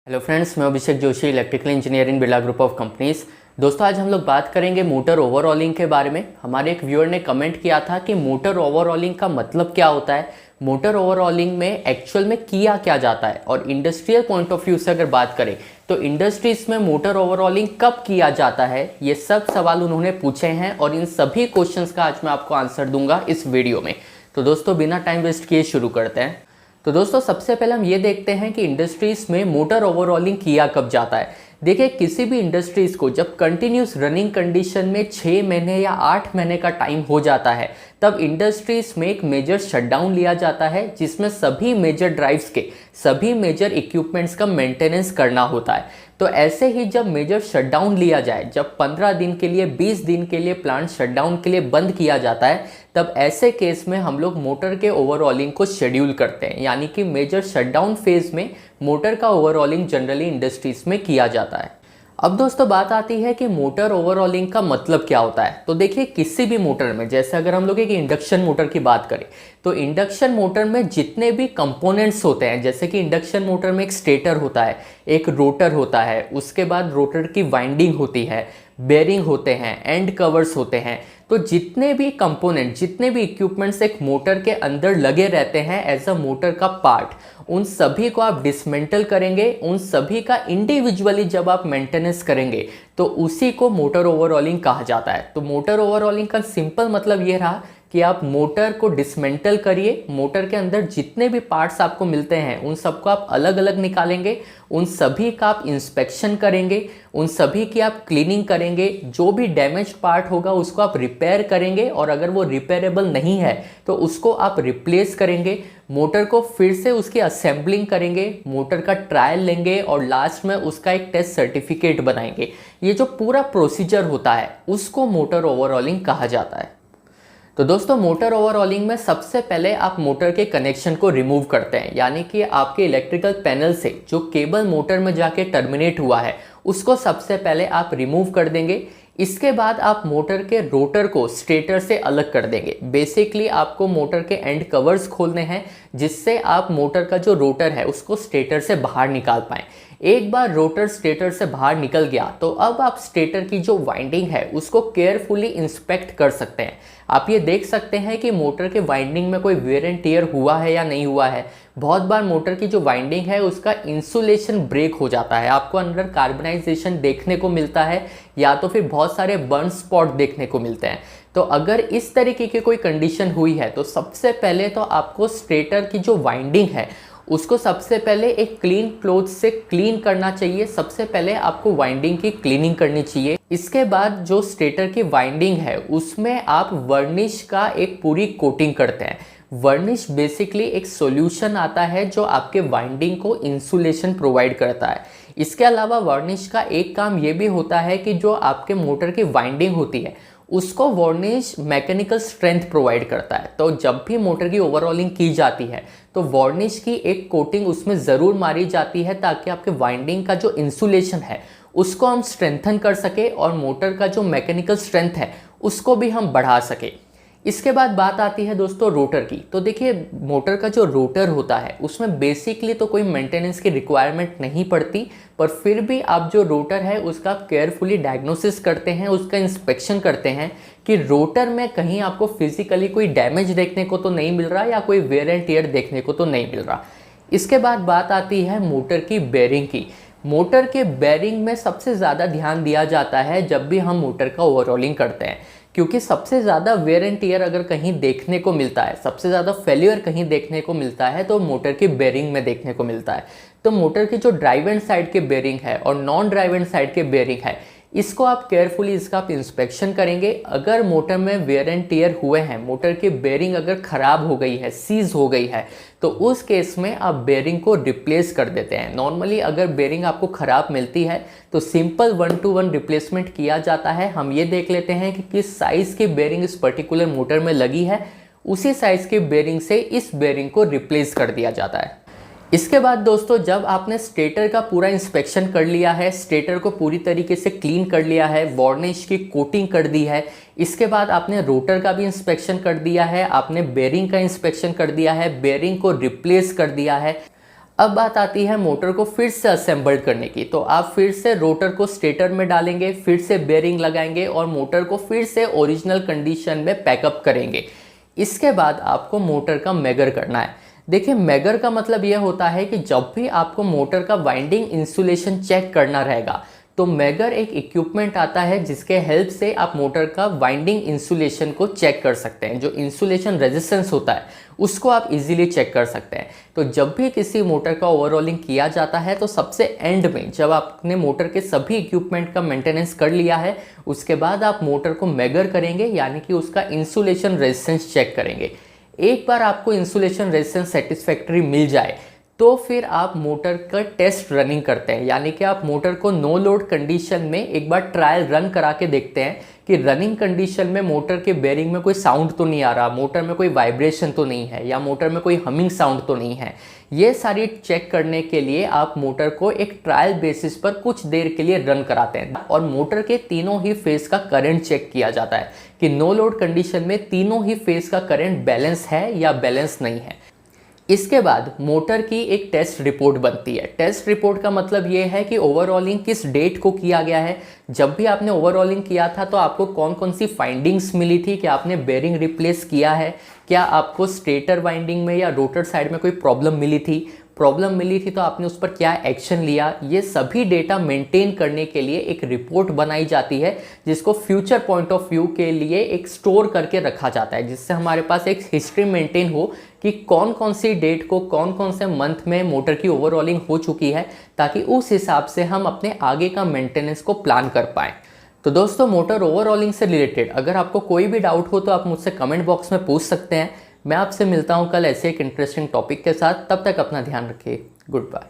Hello friends, मैं Abhishek Joshi, electrical engineer in Birla group of companies. दोस्तों, आज हम लोग बात करेंगे मोटर ओवरऑलिंग के बारे में। हमारे एक व्यूअर ने कमेंट किया था कि मोटर ओवरऑलिंग का मतलब क्या होता है, मोटर ओवरऑलिंग में एक्चुअल में किया क्या जाता है, और इंडस्ट्रियल पॉइंट ऑफ व्यू से अगर बात करें तो इंडस्ट्रीज में मोटर ओवरऑलिंग कब किया जाता है, ये सब सवाल उन्होंने पूछे हैं और इन सभी क्वेश्चंस का आज मैं आपको आंसर दूंगा इस वीडियो में। तो दोस्तों, बिना टाइम वेस्ट किए शुरू करते हैं। तो दोस्तों, सबसे पहले हम ये देखते हैं कि इंडस्ट्रीज में मोटर ओवरऑलिंग किया कब जाता है। देखिए, किसी भी इंडस्ट्रीज को जब कंटिन्यूस रनिंग कंडीशन में 6 महीने या 8 महीने का टाइम हो जाता है, तब इंडस्ट्रीज में एक मेजर शटडाउन लिया जाता है, जिसमें सभी मेजर ड्राइव्स के सभी मेजर इक्विपमेंट्स का मेंटेनेंस करना होता है। तो ऐसे ही जब मेजर शटडाउन लिया जाए, जब 15 दिन के लिए 20 दिन के लिए प्लांट शटडाउन के लिए बंद किया जाता है, तब ऐसे केस में हम लोग मोटर के ओवरऑलिंग को शेड्यूल करते हैं। यानी कि मेजर शटडाउन फेज में मोटर का ओवरऑलिंग जनरली इंडस्ट्रीज में किया जाता है। अब दोस्तों, बात आती है कि मोटर ओवरऑलिंग का मतलब क्या होता है। तो देखिए, किसी भी मोटर में, जैसे अगर हम लोग एक इंडक्शन मोटर की बात करें, तो इंडक्शन मोटर में जितने भी कंपोनेंट्स होते हैं, जैसे कि इंडक्शन मोटर में एक स्टेटर होता है, एक रोटर होता है, उसके बाद रोटर की वाइंडिंग होती है, बेरिंग होते हैं, एंड कवर्स होते हैं। तो जितने भी कंपोनेंट, जितने भी इक्विपमेंट्स एक मोटर के अंदर लगे रहते हैं एज अ मोटर का पार्ट, उन सभी को आप डिसमेंटल करेंगे, उन सभी का इंडिविजुअली जब आप मेंटेनेंस करेंगे तो उसी को मोटर ओवरऑलिंग कहा जाता है। तो मोटर ओवरऑलिंग का सिंपल मतलब ये रहा कि आप मोटर को डिसमेंटल करिए, मोटर के अंदर जितने भी पार्ट्स आपको मिलते हैं उन सबको आप अलग अलग निकालेंगे, उन सभी का आप इंस्पेक्शन करेंगे, उन सभी की आप क्लीनिंग करेंगे, जो भी डैमेज पार्ट होगा उसको आप रिपेयर करेंगे, और अगर वो रिपेयरेबल नहीं है तो उसको आप रिप्लेस करेंगे, मोटर को फिर से उसकी असेंबलिंग करेंगे, मोटर का ट्रायल लेंगे और लास्ट में उसका एक टेस्ट सर्टिफिकेट बनाएंगे। ये जो पूरा प्रोसीजर होता है उसको मोटर ओवरऑलिंग कहा जाता है। तो दोस्तों, मोटर ओवरऑलिंग में सबसे पहले आप मोटर के कनेक्शन को रिमूव करते हैं, यानी कि आपके इलेक्ट्रिकल पैनल से जो केबल मोटर में जाके टर्मिनेट हुआ है उसको सबसे पहले आप रिमूव कर देंगे। इसके बाद आप मोटर के रोटर को स्टेटर से अलग कर देंगे। बेसिकली आपको मोटर के एंड कवर्स खोलने हैं, जिससे आप मोटर का जो रोटर है उसको स्टेटर से बाहर निकाल पाएँ। एक बार रोटर स्टेटर से बाहर निकल गया तो अब आप स्टेटर की जो वाइंडिंग है उसको केयरफुली इंस्पेक्ट कर सकते हैं। आप ये देख सकते हैं कि मोटर के वाइंडिंग में कोई वेयर एंड टियर हुआ है या नहीं हुआ है। बहुत बार मोटर की जो वाइंडिंग है उसका इंसुलेशन ब्रेक हो जाता है, आपको अंदर कार्बनाइजेशन देखने को मिलता है, या तो फिर बहुत सारे बर्न स्पॉट देखने को मिलते हैं। तो अगर इस तरीके की कोई कंडीशन हुई है तो सबसे पहले तो आपको स्टेटर की जो वाइंडिंग है उसको सबसे पहले एक क्लीन क्लॉथ से क्लीन करना चाहिए। सबसे पहले आपको वाइंडिंग की क्लीनिंग करनी चाहिए। इसके बाद जो स्टेटर की वाइंडिंग है उसमें आप वर्निश का एक पूरी कोटिंग करते हैं। वर्निश बेसिकली एक सॉल्यूशन आता है जो आपके वाइंडिंग को इंसुलेशन प्रोवाइड करता है। इसके अलावा वर्निश का एक काम ये भी होता है कि जो आपके मोटर की वाइंडिंग होती है उसको वार्निश मैकेनिकल स्ट्रेंथ प्रोवाइड करता है। तो जब भी मोटर की ओवरऑलिंग की जाती है तो वार्निश की एक कोटिंग उसमें ज़रूर मारी जाती है, ताकि आपके वाइंडिंग का जो इंसुलेशन है उसको हम स्ट्रेंथन कर सके और मोटर का जो मैकेनिकल स्ट्रेंथ है उसको भी हम बढ़ा सके। इसके बाद बात आती है दोस्तों रोटर की। तो देखिए, मोटर का जो रोटर होता है उसमें बेसिकली तो कोई मेंटेनेंस की रिक्वायरमेंट नहीं पड़ती, पर फिर भी आप जो रोटर है उसका केयरफुली डायग्नोसिस करते हैं, उसका इंस्पेक्शन करते हैं कि रोटर में कहीं आपको फिजिकली कोई डैमेज देखने को तो नहीं मिल रहा या कोई वेयर एंड टियर देखने को तो नहीं मिल रहा। इसके बाद बात आती है मोटर की बेरिंग की। मोटर के बेरिंग में सबसे ज़्यादा ध्यान दिया जाता है जब भी हम मोटर का ओवरऑलिंग करते हैं, क्योंकि सबसे ज़्यादा वेयर एंड टियर अगर कहीं देखने को मिलता है, सबसे ज़्यादा फेल्यूर कहीं देखने को मिलता है तो मोटर की बेरिंग में देखने को मिलता है। तो मोटर की जो ड्राइव एंड साइड के बेरिंग है और नॉन ड्राइव एंड साइड के बेरिंग है, इसको आप केयरफुली इसका आप इंस्पेक्शन करेंगे। अगर मोटर में वेयर एंड टियर हुए हैं, मोटर की बेरिंग अगर ख़राब हो गई है, सीज हो गई है, तो उस केस में आप बेरिंग को रिप्लेस कर देते हैं। नॉर्मली अगर बेरिंग आपको ख़राब मिलती है तो सिंपल 1-to-1 रिप्लेसमेंट किया जाता है। हम ये देख लेते हैं कि किस साइज़ की बेरिंग इस पर्टिकुलर मोटर में लगी है, उसी साइज़ की बेरिंग से इस बेरिंग को रिप्लेस कर दिया जाता है। इसके बाद दोस्तों, जब आपने स्टेटर का पूरा इंस्पेक्शन कर लिया है, स्टेटर को पूरी तरीके से क्लीन कर लिया है, वार्निश की कोटिंग कर दी है, इसके बाद आपने रोटर का भी इंस्पेक्शन कर दिया है, आपने बेरिंग का इंस्पेक्शन कर दिया है, बेरिंग को रिप्लेस कर दिया है, अब बात आती है मोटर को फिर से असेंबल्ड करने की। तो आप फिर से रोटर को स्टेटर में डालेंगे, फिर से बेयरिंग लगाएंगे और मोटर को फिर से ओरिजिनल कंडीशन में पैकअप करेंगे। इसके बाद आपको मोटर का मेगर करना है। देखिए, मेगर का मतलब यह होता है कि जब भी आपको मोटर का वाइंडिंग इंसुलेशन चेक करना रहेगा तो मेगर एक इक्विपमेंट आता है जिसके हेल्प से आप मोटर का वाइंडिंग इंसुलेशन को चेक कर सकते हैं। जो इंसुलेशन रेजिस्टेंस होता है उसको आप इजीली चेक कर सकते हैं। तो जब भी किसी मोटर का ओवरऑलिंग किया जाता है तो सबसे एंड में जब आपने मोटर के सभी इक्विपमेंट का मेंटेनेंस कर लिया है उसके बाद आप मोटर को मेगर करेंगे, यानी कि उसका इंसुलेशन रेजिस्टेंस चेक करेंगे। एक बार आपको इंसुलेशन रेजिस्टेंस सेटिस्फैक्ट्री मिल जाए तो फिर आप मोटर का टेस्ट रनिंग करते हैं, यानी कि आप मोटर को नो लोड कंडीशन में एक बार ट्रायल रन करा के देखते हैं कि रनिंग कंडीशन में मोटर के बेयरिंग में कोई साउंड तो नहीं आ रहा, मोटर में कोई वाइब्रेशन तो नहीं है, या मोटर में कोई हमिंग साउंड तो नहीं है। ये सारी चेक करने के लिए आप मोटर को एक ट्रायल बेसिस पर कुछ देर के लिए रन कराते हैं और मोटर के तीनों ही फेज का करंट चेक किया जाता है कि नो लोड कंडीशन में तीनों ही फेज का करंट बैलेंस है या बैलेंस नहीं है। इसके बाद मोटर की एक टेस्ट रिपोर्ट बनती है। टेस्ट रिपोर्ट का मतलब ये है कि ओवरऑलिंग किस डेट को किया गया है, जब भी आपने ओवरऑलिंग किया था तो आपको कौन कौन सी फाइंडिंग्स मिली थी, कि आपने बेयरिंग रिप्लेस किया है, क्या आपको स्टेटर वाइंडिंग में या रोटर साइड में कोई प्रॉब्लम मिली थी तो आपने उस पर क्या एक्शन लिया। ये सभी डेटा मेंटेन करने के लिए एक रिपोर्ट बनाई जाती है जिसको फ्यूचर पॉइंट ऑफ व्यू के लिए एक स्टोर करके रखा जाता है, जिससे हमारे पास एक हिस्ट्री मेंटेन हो कि कौन कौन सी डेट को कौन कौन से मंथ में मोटर की ओवरऑलिंग हो चुकी है, ताकि उस हिसाब से हम अपने आगे का मेंटेनेंस को प्लान कर पाएँ। तो दोस्तों, मोटर ओवरऑलिंग से रिलेटेड अगर आपको कोई भी डाउट हो तो आप मुझसे कमेंट बॉक्स में पूछ सकते हैं। मैं आपसे मिलता हूं कल ऐसे एक इंटरेस्टिंग टॉपिक के साथ। तब तक अपना ध्यान रखिए। Good bye.